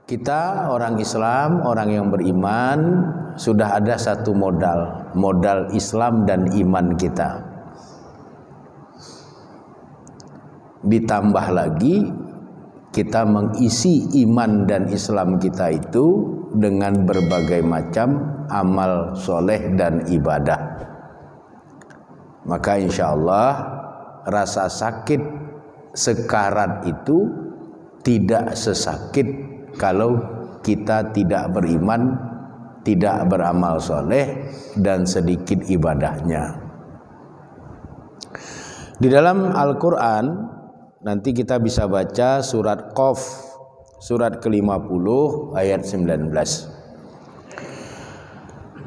Kita orang Islam, orang yang beriman, sudah ada satu modal Islam dan iman kita. Ditambah lagi kita mengisi iman dan Islam kita itu dengan berbagai macam amal soleh dan ibadah. Maka insya Allah rasa sakit sekarat itu tidak sesakit kalau kita tidak beriman, tidak beramal soleh dan sedikit ibadahnya. Di dalam Al-Quran nanti kita bisa baca surat Qaf, surat ke-50 ayat 19.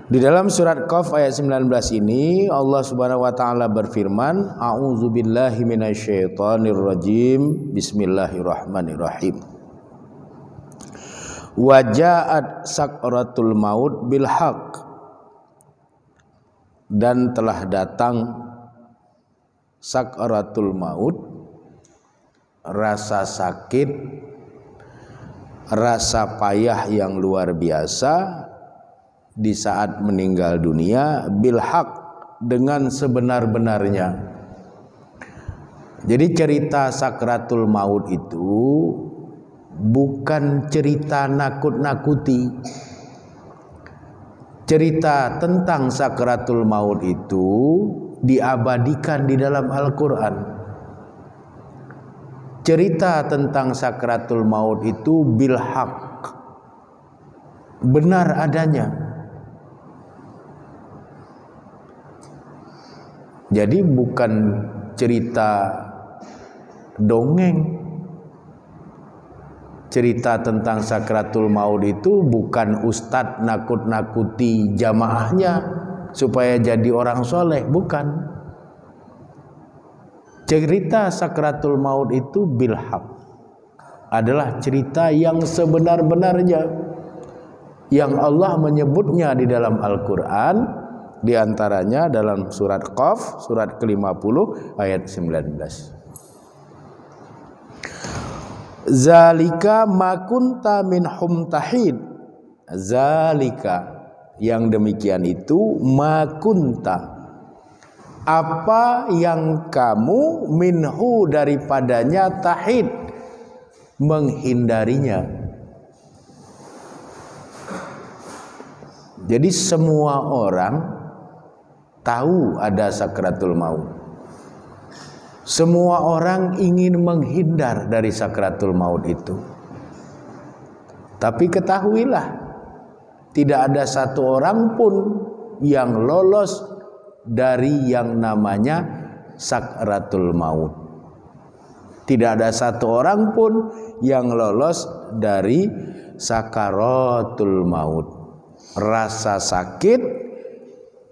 Di dalam surat Qaf ayat 19 ini Allah Subhanahu wa taala berfirman, A'udzubillahi minasyaitonirrajim. Bismillahirrahmanirrahim. Waja'at sakratul maut bil haq, dan telah datang sakratul maut, rasa sakit, rasa payah yang luar biasa di saat meninggal dunia, bil haq, dengan sebenar-benarnya. Jadi cerita sakratul maut itu bukan cerita nakut-nakuti. Cerita tentang sakratul maut itu diabadikan di dalam Al-Quran. Cerita tentang sakratul maut itu bil haq, benar adanya. Jadi bukan cerita dongeng. Cerita tentang sakratul maut itu bukan ustadz nakut-nakuti jamaahnya supaya jadi orang soleh, bukan. Cerita sakratul maut itu bil haq, adalah cerita yang sebenar-benarnya, yang Allah menyebutnya di dalam Al-Quran, di antaranya dalam surat Qaf, surat ke-50 ayat 19. Zalika ma kunta minhum tahid. Zalika, yang demikian itu, ma kunta, apa yang kamu, minhu, daripadanya, tahid, menghindarinya. Jadi semua orang tahu ada sakratul maut. Semua orang ingin menghindar dari sakratul maut itu. Tapi ketahuilah, tidak ada satu orang pun yang lolos dari yang namanya sakratul maut. Tidak ada satu orang pun yang lolos dari sakaratul maut. Rasa sakit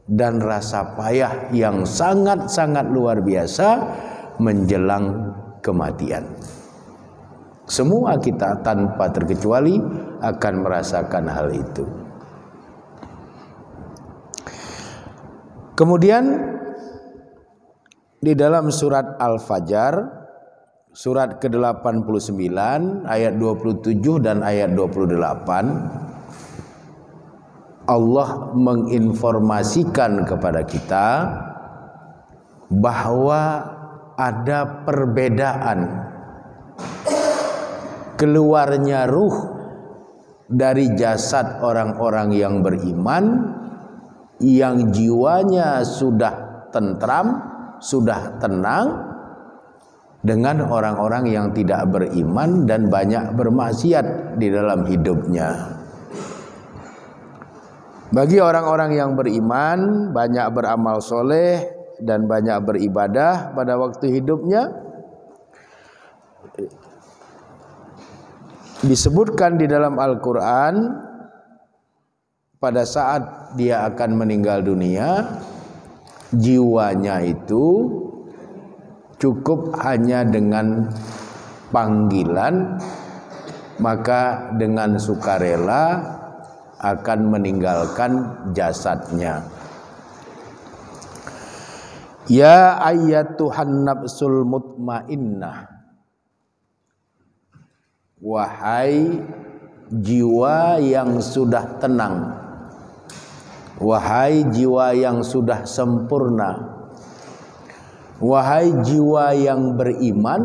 dan rasa payah yang sangat-sangat luar biasa menjelang kematian. Semua kita tanpa terkecuali akan merasakan hal itu. Kemudian di dalam surat Al-Fajr, surat ke-89 ayat 27 dan ayat 28, Allah menginformasikan kepada kita bahwa ada perbedaan keluarnya ruh dari jasad orang-orang yang beriman, yang jiwanya sudah tentram, sudah tenang, dengan orang-orang yang tidak beriman dan banyak bermaksiat di dalam hidupnya. Bagi orang-orang yang beriman, banyak beramal soleh dan banyak beribadah pada waktu hidupnya, disebutkan di dalam Al-Quran, pada saat dia akan meninggal dunia, jiwanya itu cukup hanya dengan panggilan, maka dengan sukarela akan meninggalkan jasadnya. Ya ayyatuhan nafsul mutmainnah, wahai jiwa yang sudah tenang, wahai jiwa yang sudah sempurna, wahai jiwa yang beriman,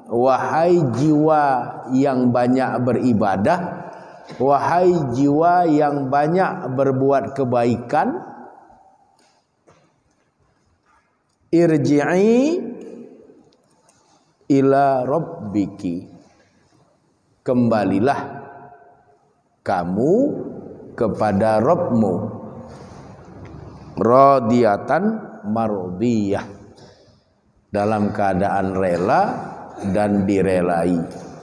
wahai jiwa yang banyak beribadah, wahai jiwa yang banyak berbuat kebaikan, irji'i ila rabbiki, kembalilah kamu kepada Rabbmu, radiyatan mardiyah, dalam keadaan rela dan direlai,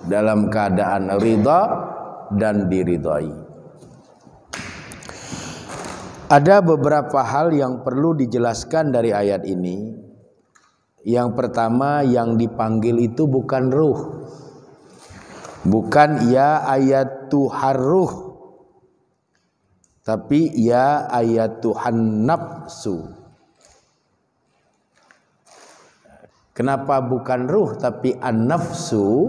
dalam keadaan ridha dan diridhai. Ada beberapa hal yang perlu dijelaskan dari ayat ini. Yang pertama, yang dipanggil itu bukan ruh, bukan ya ayat Tuhan ruh, tapi ya ayat Tuhan nafsu. Kenapa bukan ruh tapi an-nafsu?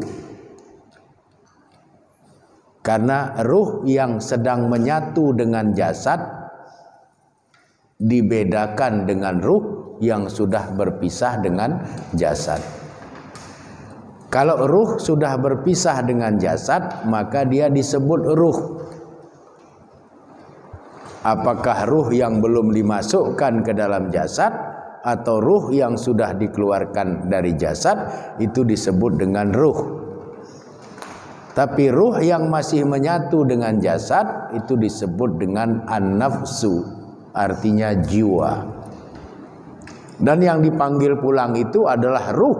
Karena ruh yang sedang menyatu dengan jasad dibedakan dengan ruh yang sudah berpisah dengan jasad. Kalau ruh sudah berpisah dengan jasad, maka dia disebut ruh. Apakah ruh yang belum dimasukkan ke dalam jasad atau ruh yang sudah dikeluarkan dari jasad, itu disebut dengan ruh. Tapi ruh yang masih menyatu dengan jasad itu disebut dengan an-nafsu, artinya jiwa. Dan yang dipanggil pulang itu adalah ruh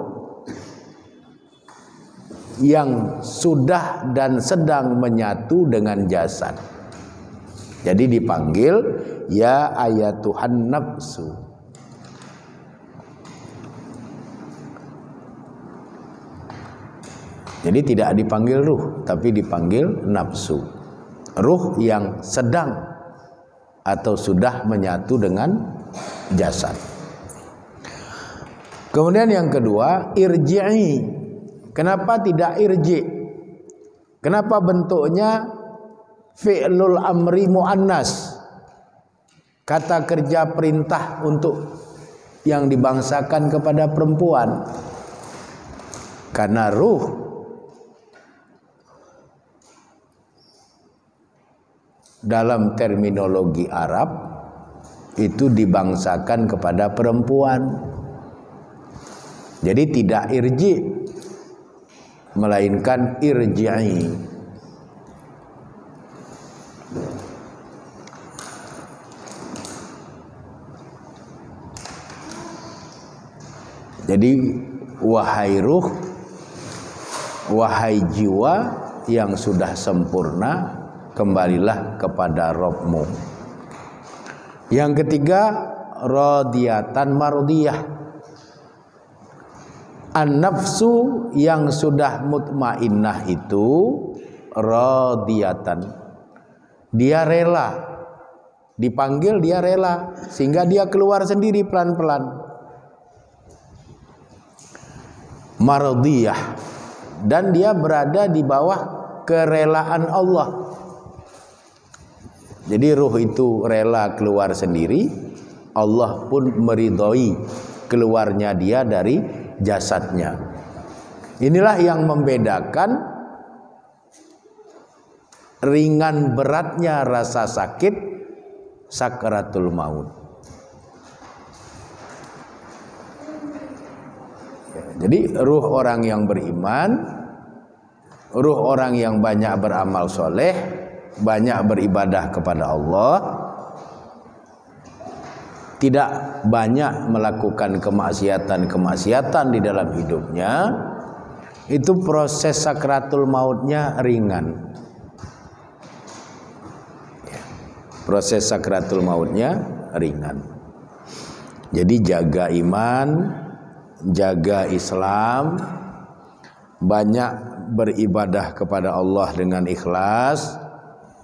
yang sudah dan sedang menyatu dengan jasad. Jadi dipanggil ya ayatuhan nafsu. Jadi tidak dipanggil ruh, tapi dipanggil nafsu. Ruh yang sedang atau sudah menyatu dengan jasad. Kemudian yang kedua, irji'i. Kenapa tidak irji? Kenapa bentuknya fi'lul amri mu'annas? Kata kerja perintah untuk yang dibangsakan kepada perempuan. Karena ruh dalam terminologi Arab itu dibangsakan kepada perempuan. Jadi tidak irji, melainkan irji'i. Jadi wahai ruh, wahai jiwa yang sudah sempurna, kembalilah kepada Rabbmu. Yang ketiga, radiyatan mardiyah. An-nafsu yang sudah mutmainnah itu radiyatan. Dia rela. Dipanggil dia rela, sehingga dia keluar sendiri pelan-pelan. Mardiyah, dan dia berada di bawah kerelaan Allah. Jadi ruh itu rela keluar sendiri, Allah pun meridhoi keluarnya dia dari jasadnya. Inilah yang membedakan ringan beratnya rasa sakit sakaratul maut. Jadi ruh orang yang beriman, ruh orang yang banyak beramal soleh, banyak beribadah kepada Allah, tidak banyak melakukan kemaksiatan di dalam hidupnya, itu proses sakratul mautnya ringan. Proses sakratul mautnya ringan. Jadi jaga iman, jaga Islam, banyak beribadah kepada Allah dengan ikhlas,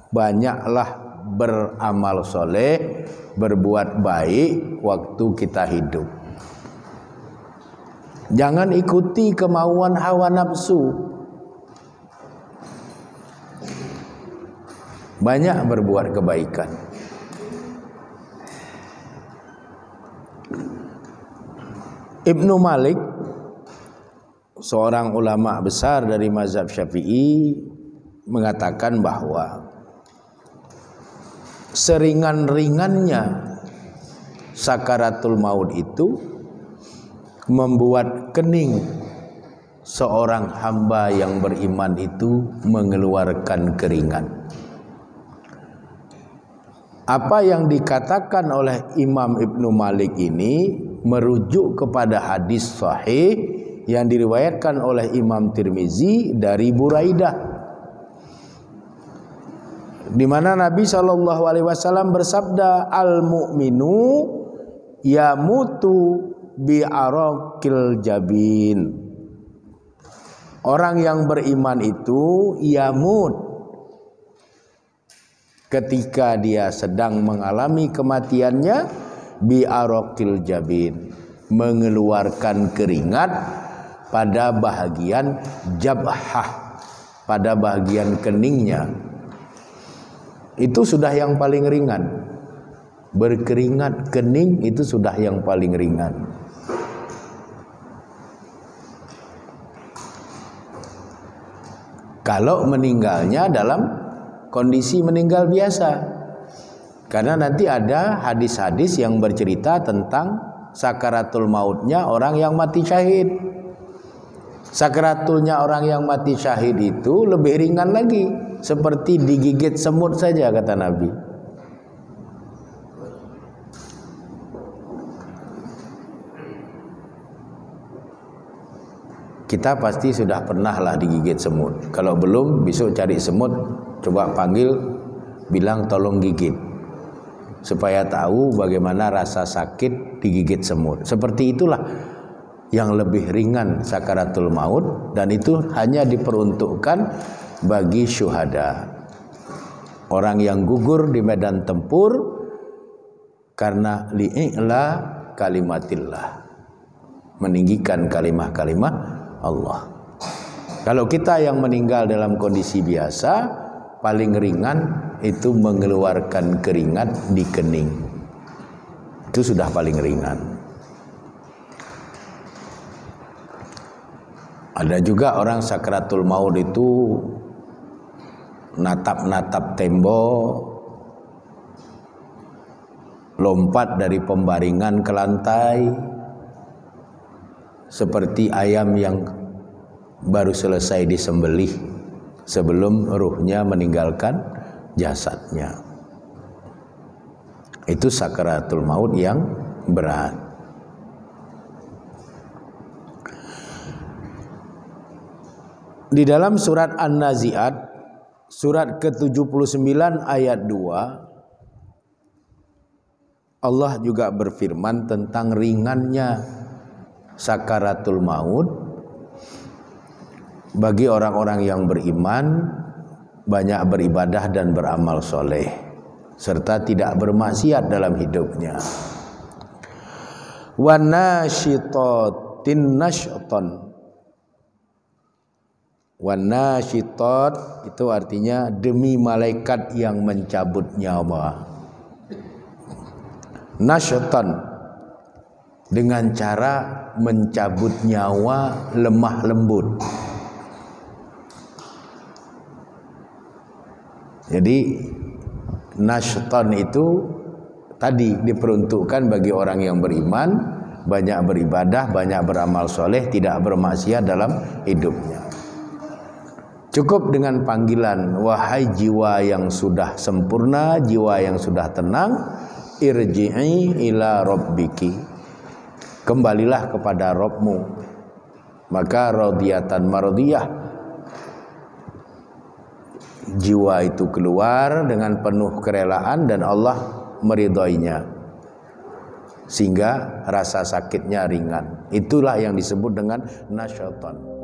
banyaklah beramal soleh, berbuat baik waktu kita hidup. Jangan ikuti kemauan hawa nafsu. banyak berbuat kebaikan. Ibnu Malik, seorang ulama besar dari mazhab Syafi'i, mengatakan bahwa seringan-ringannya sakaratul maut itu membuat kening seorang hamba yang beriman itu mengeluarkan keringat. Apa yang dikatakan oleh Imam Ibnu Malik ini merujuk kepada hadis sahih yang diriwayatkan oleh Imam Tirmizi dari Buraidah, di mana Nabi SAW bersabda, al-mu'minu yamutu bi'araqil jabin. Orang yang beriman itu yamut ketika dia sedang mengalami kematiannya bi'araqil jabin, mengeluarkan keringat pada bahagian jabhah, pada bahagian keningnya. Itu sudah yang paling ringan. Berkeringat kening itu sudah yang paling ringan. Kalau meninggalnya dalam kondisi meninggal biasa, karena nanti ada hadis-hadis yang bercerita tentang sakaratul mautnya orang yang mati syahid. Sakaratulnya orang yang mati syahid itu lebih ringan lagi, seperti digigit semut saja, kata Nabi. Kita pasti sudah pernah lah digigit semut. Kalau belum, besok cari semut, coba panggil, bilang tolong gigit, supaya tahu bagaimana rasa sakit digigit semut. Seperti itulah yang lebih ringan sakaratul maut, dan itu hanya diperuntukkan bagi syuhada, orang yang gugur di medan tempur karena li'ila kalimatillah, meninggikan kalimah-kalimah Allah. Kalau kita yang meninggal dalam kondisi biasa, paling ringan itu mengeluarkan keringat di kening. Itu sudah paling ringan. Ada juga orang sakaratul maut itu natap-natap tembok, lompat dari pembaringan ke lantai, seperti ayam yang baru selesai disembelih sebelum ruhnya meninggalkan jasadnya. Itu sakaratul maut yang berat. Di dalam surat An-Nazi'at, surat ke-79 ayat 2, Allah juga berfirman tentang ringannya sakaratul maut bagi orang-orang yang beriman, banyak beribadah dan beramal soleh, serta tidak bermaksiat dalam hidupnya. Wa nasyitatin nasyatan. Wa nasyitat itu artinya demi malaikat yang mencabut nyawa. Nasyatan, dengan cara mencabut nyawa lemah lembut. Jadi nasyatan itu tadi diperuntukkan bagi orang yang beriman, banyak beribadah, banyak beramal soleh, tidak bermaksiat dalam hidupnya. Cukup dengan panggilan, wahai jiwa yang sudah sempurna, jiwa yang sudah tenang, irji'i ila rabbiki, kembalilah kepada Rabbmu. Maka radiyatan mardiyah, jiwa itu keluar dengan penuh kerelaan dan Allah meridhoinya, sehingga rasa sakitnya ringan. Itulah yang disebut dengan nasyatan.